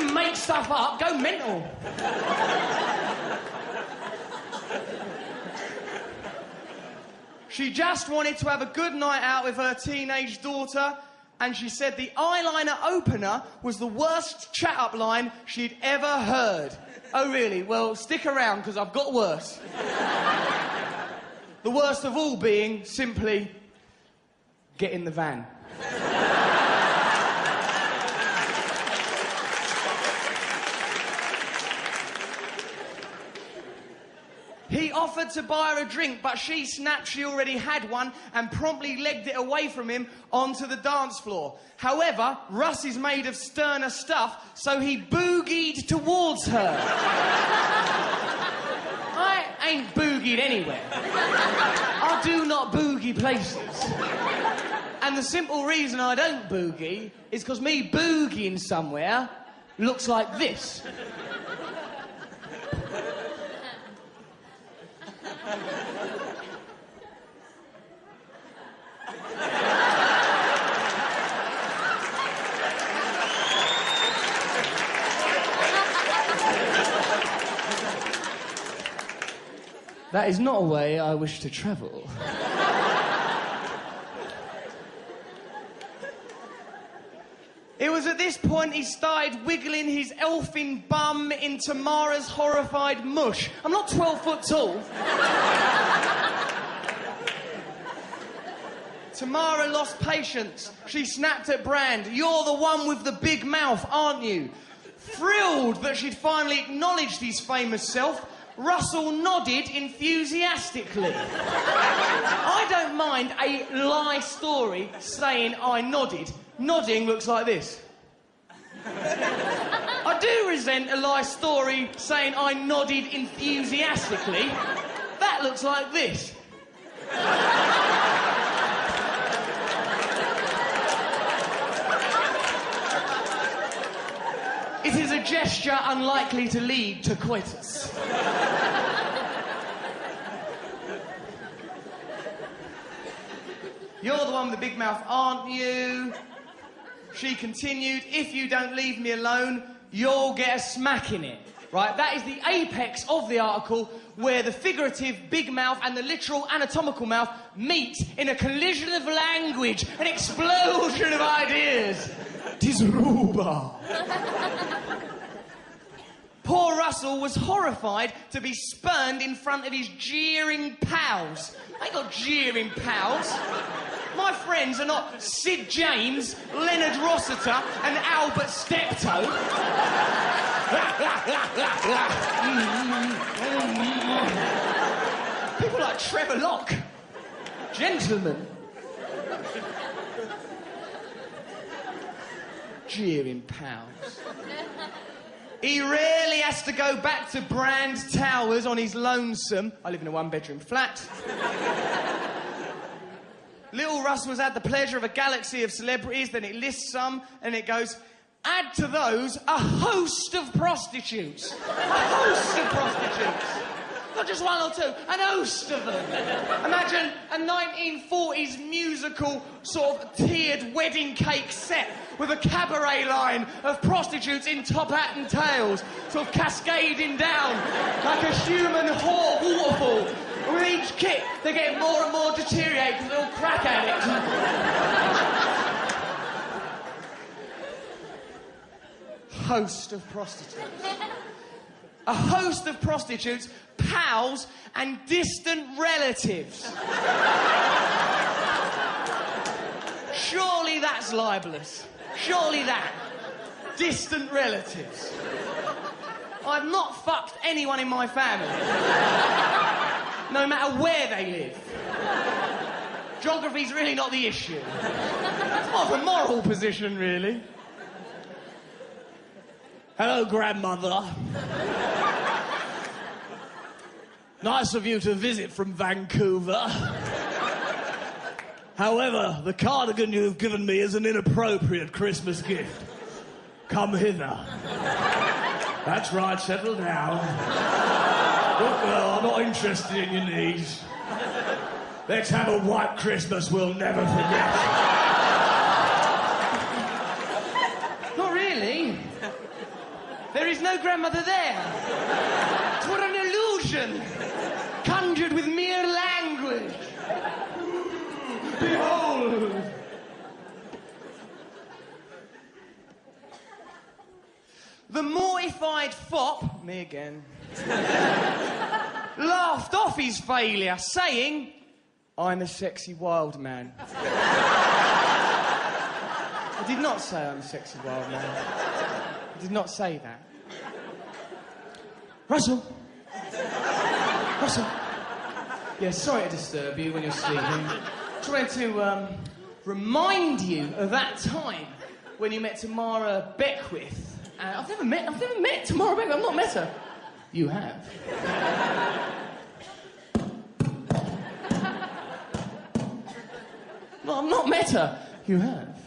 can make stuff up, go mental. She just wanted to have a good night out with her teenage daughter, and she said the eyeliner opener was the worst chat-up line she'd ever heard. Oh, really? Well, stick around, because I've got worse. The worst of all being simply, get in the van. He offered to buy her a drink, but she snapped she already had one and promptly legged it away from him onto the dance floor. However, Russ is made of sterner stuff, so he boogied towards her. I ain't boogied anywhere. I do not boogie places. And the simple reason I don't boogie is because me boogieing somewhere looks like this. That is not a way I wish to travel. It was at this point he started wiggling his elfin bum in Tamara's horrified mush. I'm not 12 foot tall. Tamara lost patience. She snapped at Brand. You're the one with the big mouth, aren't you? Thrilled that she'd finally acknowledged his famous self, Russell nodded enthusiastically. I don't mind a lie story saying I nodded. Nodding looks like this. I do resent a lie story saying I nodded enthusiastically. That looks like this. It is a gesture unlikely to lead to coitus. You're the one with the big mouth, aren't you? She continued, if you don't leave me alone, you'll get a smack in it. Right, that is the apex of the article where the figurative big mouth and the literal anatomical mouth meet in a collision of language, an explosion of ideas. 'Tis rhubarb. Poor Russell was horrified to be spurned in front of his jeering pals. I ain't got jeering pals. My friends are not Sid James, Leonard Rossiter and Albert Steptoe. People like Trevor Locke. Gentlemen. Jeering pals. He rarely has to go back to Brand Towers on his lonesome. I live in a one-bedroom flat. Little Russell has had the pleasure of a galaxy of celebrities, then it lists some, and it goes, add to those a host of prostitutes. A host of prostitutes. Not just one or two, an host of them. Imagine a 1940s musical sort of tiered wedding cake set with a cabaret line of prostitutes in top hat and tails, sort of cascading down like a human whore waterfall. With each kick, they're getting more and more deteriorated because they're all crack addicts. Host of prostitutes. A host of prostitutes, pals, and distant relatives. Surely that's libelous. Surely that. Distant relatives. I've not fucked anyone in my family. No matter where they live. Geography's really not the issue. It's more of a moral position, really. Hello, grandmother. Nice of you to visit from Vancouver. However, the cardigan you have given me is an inappropriate Christmas gift. Come hither. That's right, settle down. Look, girl, I'm not interested in your needs. Let's have a white Christmas we'll never forget. Not really. There is no grandmother there. What an illusion, conjured with mere language. Behold. The mortified fop, me again, laughed off his failure, saying, I'm a sexy wild man. I did not say I'm a sexy wild man. I did not say that. Russell. Russell. Yeah, sorry to disturb you when you're sleeping. Trying to remind you of that time when you met Tamara Beckwith. I've never met Tamara Beckwith. I've not met her. You have. No, I've not met her. You have.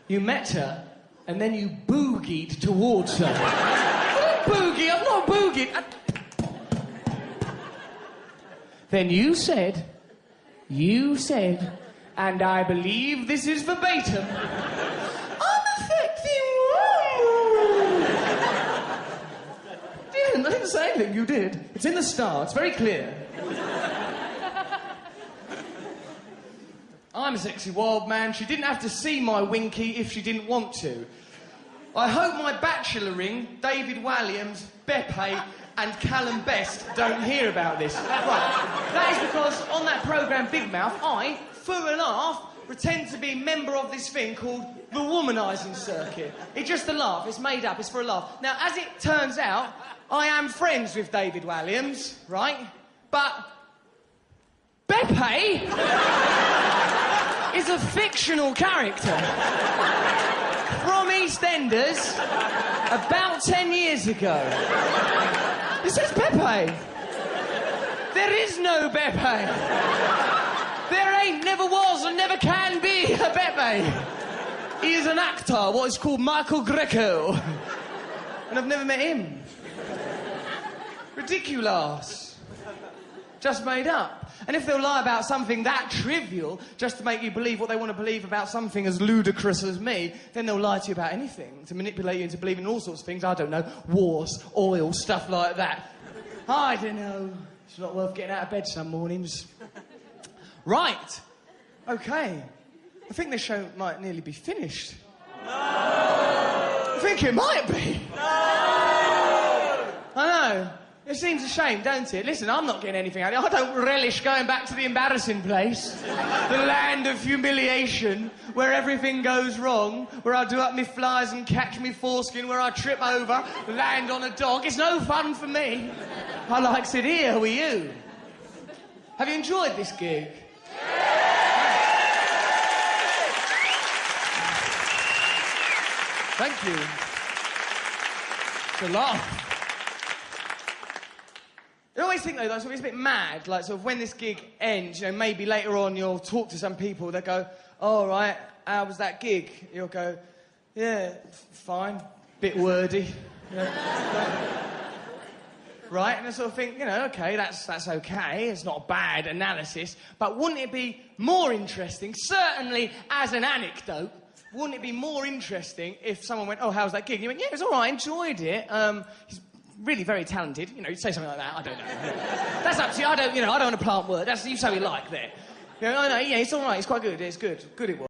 You met her, and then you boogied towards her. I didn't boogie. I've not boogied. Then you said, and I believe this is verbatim, I'm affecting woman. I didn't say anything, you did. It's in the Star, it's very clear. I'm a sexy wild man. She didn't have to see my winky if she didn't want to. I hope my bachelor ring, David Walliams, Beppe and Callum Best don't hear about this. Right. That is because on that programme Big Mouth, I, for a laugh, pretend to be a member of this thing called the womanising circuit. It's just a laugh. It's made up. It's for a laugh. Now, as it turns out, I am friends with David Walliams, right? But Beppe is a fictional character from EastEnders about 10 years ago. This is Beppe. There is no Beppe. There ain't, never was, and never can be a Beppe. He is an actor, what is called Michael Greco. And I've never met him. Ridiculous. Just made up. And if they'll lie about something that trivial just to make you believe what they want to believe about something as ludicrous as me, then they'll lie to you about anything, to manipulate you into believing all sorts of things. I don't know, wars, oil, stuff like that. I don't know. It's not worth getting out of bed some mornings. Right. OK. I think this show might nearly be finished. No! I think it might be. No! I know. It seems a shame, don't it? Listen, I'm not getting anything out of it. I don't relish going back to the embarrassing place. The land of humiliation, where everything goes wrong, where I do up me flies and catch me foreskin, where I trip over, land on a dog. It's no fun for me. I likes it here with you. Have you enjoyed this gig? Thank you. It's a laugh. I always think, though, that it's a bit mad, like, sort of when this gig ends, you know, maybe later on you'll talk to some people, they'll go, oh, right, how was that gig? You'll go, yeah, fine, bit wordy. You know, right? And I sort of think, you know, OK, that's OK, it's not a bad analysis, but wouldn't it be more interesting, certainly as an anecdote, wouldn't it be more interesting if someone went, oh, how was that gig? And you went, yeah, it was all right, I enjoyed it. He's really very talented. You know, you'd say something like that. I don't know. That's up to you. I don't want to plant words. That's you say we like there. You know, no, yeah, it's all right. It's quite good. It's good. Good it was.